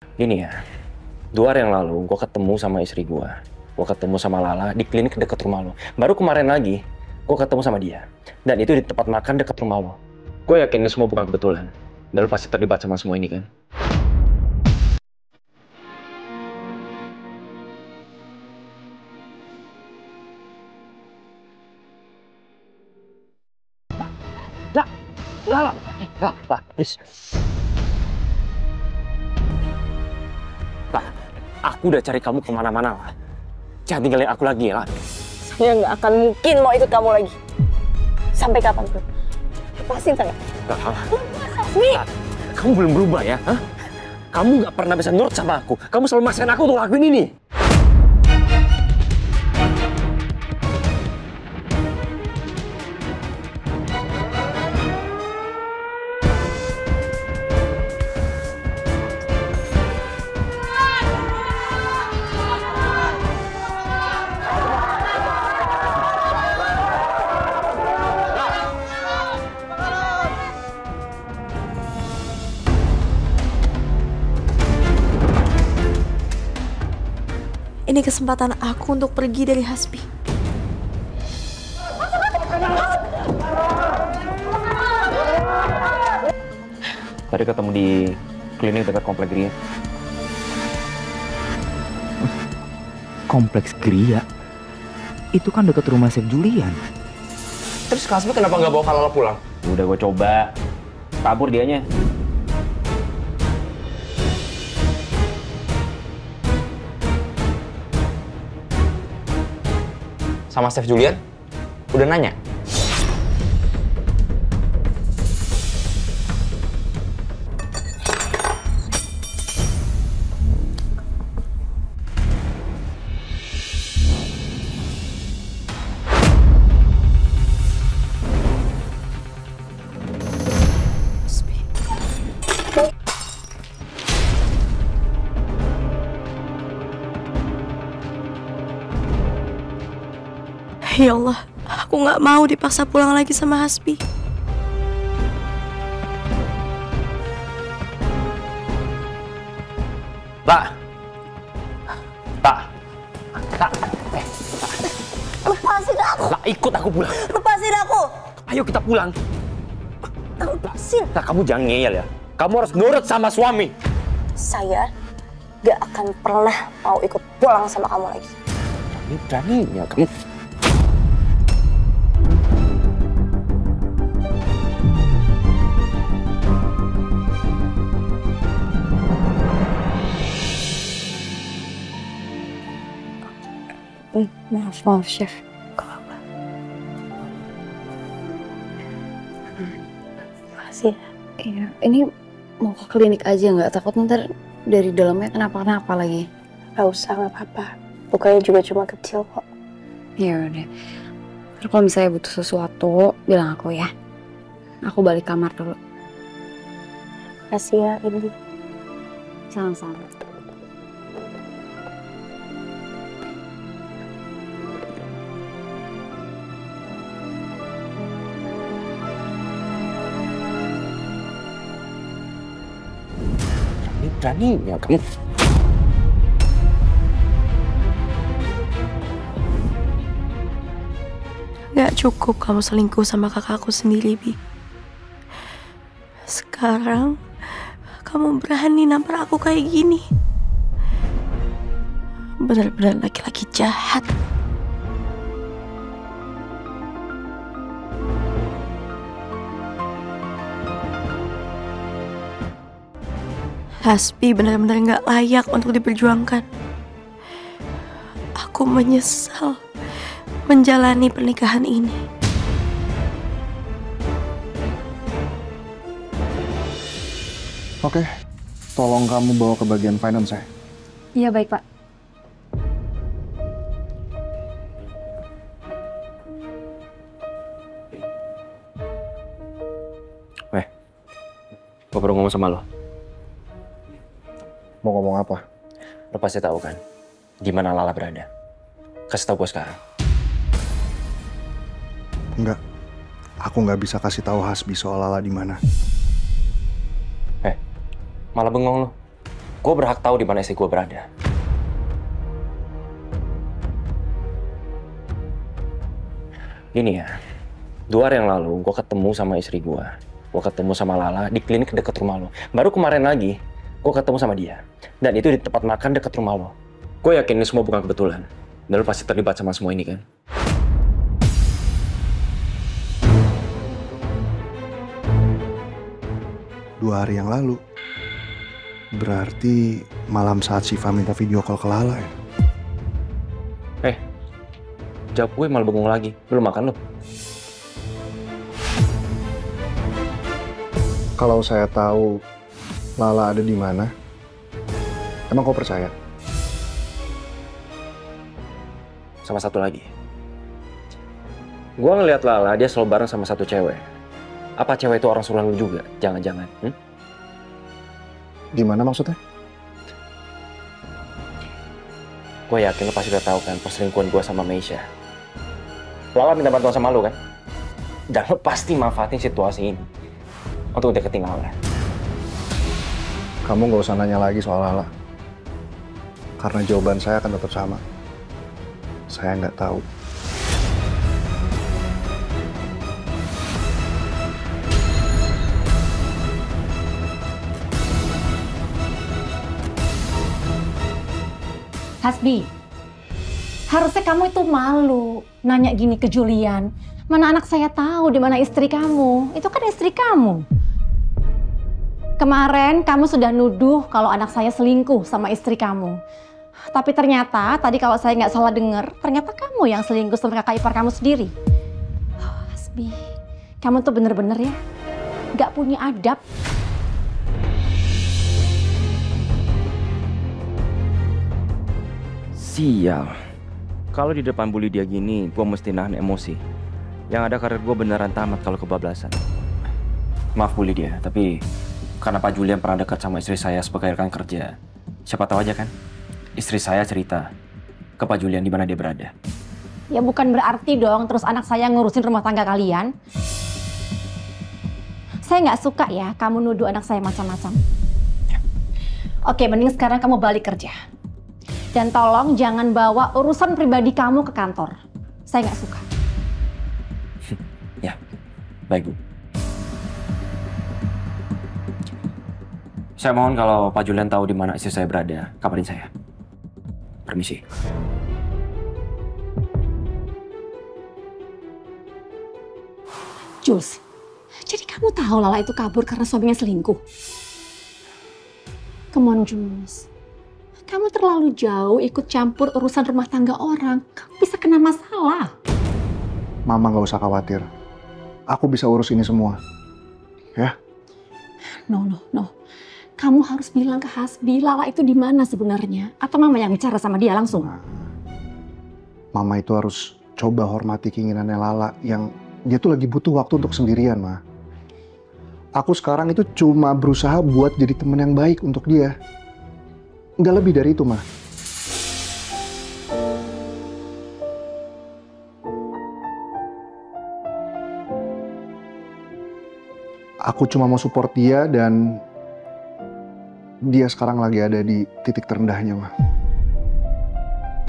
Gini ya, 2 hari yang lalu gue ketemu sama istri gue. Gue ketemu sama Lala di klinik dekat rumah lo. Baru kemarin lagi, gue ketemu sama dia. Dan itu di tempat makan dekat rumah lo. Gue yakin ini semua bukan kebetulan. Dan lo pasti terlibat sama semua ini kan? Lah, please. Lah, aku udah cari kamu kemana-mana lah. Jangan tinggalin aku lagi ya, lah. Saya nggak akan mungkin mau ikut kamu lagi. Sampai kapanpun. Lepasin saya. Lah, Lepas, Hasmi! kamu belum berubah ya? Hah? Kamu nggak pernah bisa nurut sama aku. Kamu selalu maksain aku untuk lakuin ini. Ini kesempatan aku untuk pergi dari Hasbi. Tadi ketemu di klinik dekat Komplek Gria. Kompleks Gria? Itu kan dekat rumah Chef Julian. Terus Kasmi kenapa nggak bawa Kalala pulang? Udah gue coba. Kabur dianya. Sama Chef Julian? Udah nanya? Ya Allah, aku nggak mau dipaksa pulang lagi sama Hasbi. Tak. Lepasin aku! Lah, ikut aku pulang. Lepasin aku! Ayo kita pulang. Lepasin! Nah, kamu jangan ngeyel ya. Kamu harus nurut sama suami. Saya gak akan pernah mau ikut pulang sama kamu lagi. Ini beraninya kamu. Maaf, Chef. Gak apa-apa. Makasih ya. Iya, ini mau ke klinik aja nggak? Takut ntar dari dalamnya kenapa-kenapa lagi. Gak usah, gak apa-apa. Lukanya juga cuma kecil kok. Ya udah. Ntar kalau misalnya butuh sesuatu, bilang aku ya. Aku balik kamar dulu. Makasih ya, Indi. Sama-sama. Ini beraninya kamu. Gak cukup kamu selingkuh sama kakakku sendiri, Bi. Sekarang kamu berani nampar aku kayak gini. Benar-benar laki-laki jahat. Hasbi benar-benar gak layak untuk diperjuangkan. Aku menyesal menjalani pernikahan ini. Oke, tolong kamu bawa ke bagian finance ya. Iya baik Pak. Gue perlu ngomong sama lo. Mau ngomong apa? Lo pasti tahu kan, di mana Lala berada. Kasih tahu gue sekarang. Enggak, aku nggak bisa kasih tahu Hasbi soal Lala di mana. Malah bengong lo. Gue berhak tahu di mana istri gue berada. Gini ya, 2 hari yang lalu gue ketemu sama istri gue. Gue ketemu sama Lala di klinik dekat rumah lo. Baru kemarin lagi, gue ketemu sama dia. Dan itu di tempat makan dekat rumah lo. Gue yakin ini semua bukan kebetulan. Dan lo pasti terlibat sama semua ini kan? Dua hari yang lalu. Berarti malam saat Syifa minta video call ke Lala ya? Jawab gue malah bengong lagi. Belum makan lo? Kalau saya tahu Lala ada di mana, emang kau percaya? Sama satu lagi. Gue ngeliat Lala, dia selalu bareng sama satu cewek. Apa cewek itu orang suruhan lu juga? Jangan-jangan. Gimana maksudnya? Gue yakin lo pasti udah tahu kan perselingkuhan gue sama Meisha. Lala minta bantuan sama lo kan? Dan lo pasti manfaatin situasi ini untuk deketin Lala. Kamu nggak usah nanya lagi soal Lala. Karena jawaban saya akan tetap sama. Saya nggak tahu. Hasbi, harusnya kamu itu malu nanya gini ke Julian. Mana anak saya tahu di mana istri kamu? Itu kan istri kamu. Kemarin kamu sudah nuduh kalau anak saya selingkuh sama istri kamu. Tapi ternyata tadi kalau saya nggak salah dengar, ternyata kamu yang selingkuh sama kakak ipar kamu sendiri. Oh, Hasbi, kamu tuh bener-bener ya nggak punya adab. Sial. Kalau di depan bully dia gini, gue mesti nahan emosi. Yang ada karir gue beneran tamat kalau kebablasan. Maaf bully dia, tapi karena Pak Julian pernah dekat sama istri saya sebagai rekan kerja. Siapa tahu aja kan, istri saya cerita ke Pak Julian di mana dia berada. Ya bukan berarti dong terus anak saya ngurusin rumah tangga kalian. Saya nggak suka ya kamu nuduh anak saya macam-macam. Oke, mending sekarang kamu balik kerja. Dan tolong jangan bawa urusan pribadi kamu ke kantor. Saya nggak suka. Ya, baik Bu. Saya mohon kalau Pak Julian tahu di mana istri saya berada, kabarin saya. Permisi. Jules, jadi kamu tahu Lala itu kabur karena suaminya selingkuh? Come on, Jules. Kamu terlalu jauh ikut campur urusan rumah tangga orang. Kamu bisa kena masalah. Mama nggak usah khawatir. Aku bisa urus ini semua. Ya? No. Kamu harus bilang ke Hasbi, Lala itu di mana sebenarnya? Atau Mama yang bicara sama dia langsung? Mama itu harus coba hormati keinginannya Lala yang dia tuh lagi butuh waktu untuk sendirian, Ma. Aku sekarang itu cuma berusaha buat jadi teman yang baik untuk dia. Nggak lebih dari itu, Ma. Aku cuma mau support dia dan dia sekarang lagi ada di titik terendahnya, Ma.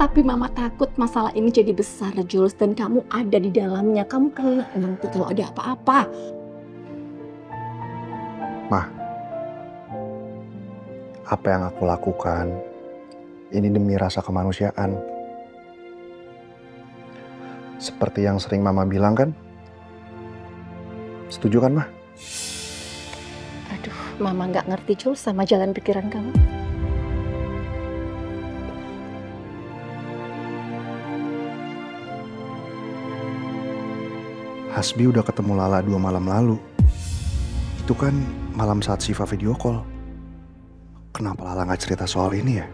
Tapi Mama takut masalah ini jadi besar, Jules, dan kamu ada di dalamnya. Kamu kena nanti kalau ada apa-apa. Ma, apa yang aku lakukan ini demi rasa kemanusiaan. Seperti yang sering Mama bilang kan? Setuju kan, Ma? Aduh, Mama nggak ngerti, Jules, sama jalan pikiran kamu. Hasbi udah ketemu Lala 2 malam lalu. Itu kan malam saat Syifa video call. Kenapa Lala nggak cerita soal ini ya?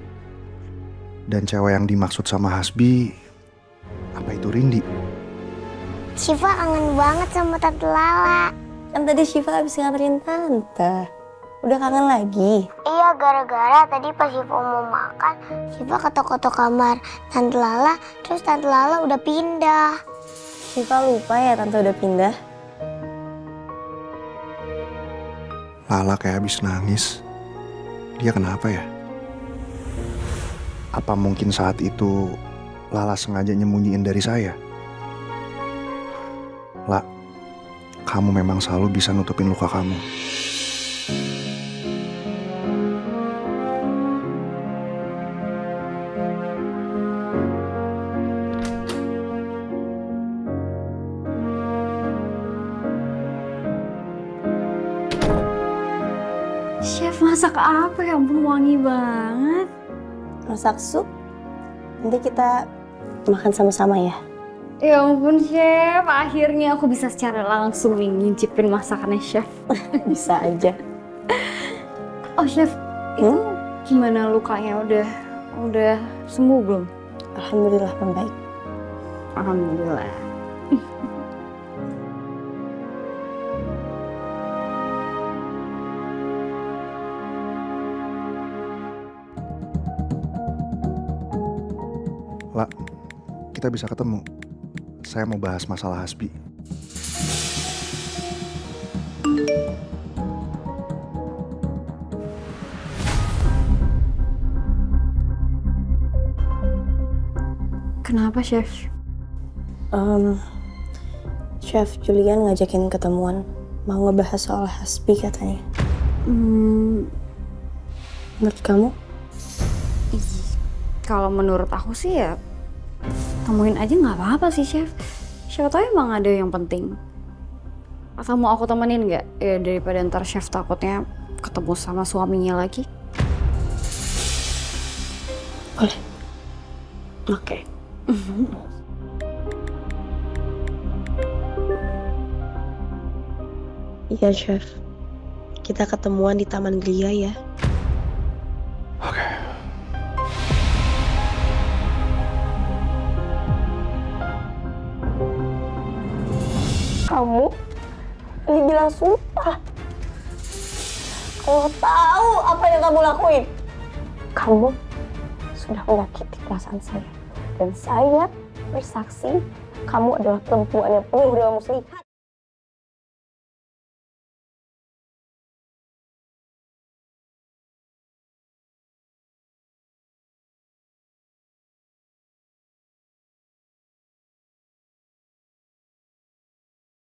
Dan cewek yang dimaksud sama Hasbi, apa itu Rindi? Syifa kangen banget sama Tante Lala. Kan tadi Syifa habis ngabarin Tante. Udah kangen lagi? Iya, gara-gara tadi pas Syifa mau makan, Syifa ketok-ketok kamar Tante Lala, terus Tante Lala udah pindah. Syifa lupa ya Tante udah pindah? Lala kayak habis nangis. Dia kenapa ya? Apa mungkin saat itu Lala sengaja nyembunyiin dari saya? La, kamu memang selalu bisa nutupin luka kamu. Chef masak apa ya ampun, wangi banget. Masak sup. Nanti kita makan sama-sama ya. Ya ampun Chef, akhirnya aku bisa secara langsung nih ngincipin masakannya Chef. Bisa aja. Oh Chef, itu gimana lukanya? Udah sembuh belum? Alhamdulillah membaik. Alhamdulillah. La, kita bisa ketemu. Saya mau bahas masalah Hasbi. Kenapa Chef? Chef Julian ngajakin ketemuan. Mau ngebahas soal Hasbi katanya. Menurut kamu? Kalau menurut aku sih ya temuin aja nggak apa-apa sih Chef. Siapa tahu emang ada yang penting. Atau mau aku temenin nggak? Ya daripada ntar Chef takutnya ketemu sama suaminya lagi. Boleh. Oke. Iya Chef. Kita ketemuan di Taman Gria ya. Oke. Kamu dibilang sumpah. Kamu tahu apa yang kamu lakuin? Kamu sudah menyakiti perasaan saya. Dan saya bersaksi kamu adalah perempuan yang penuh dengan muslihat.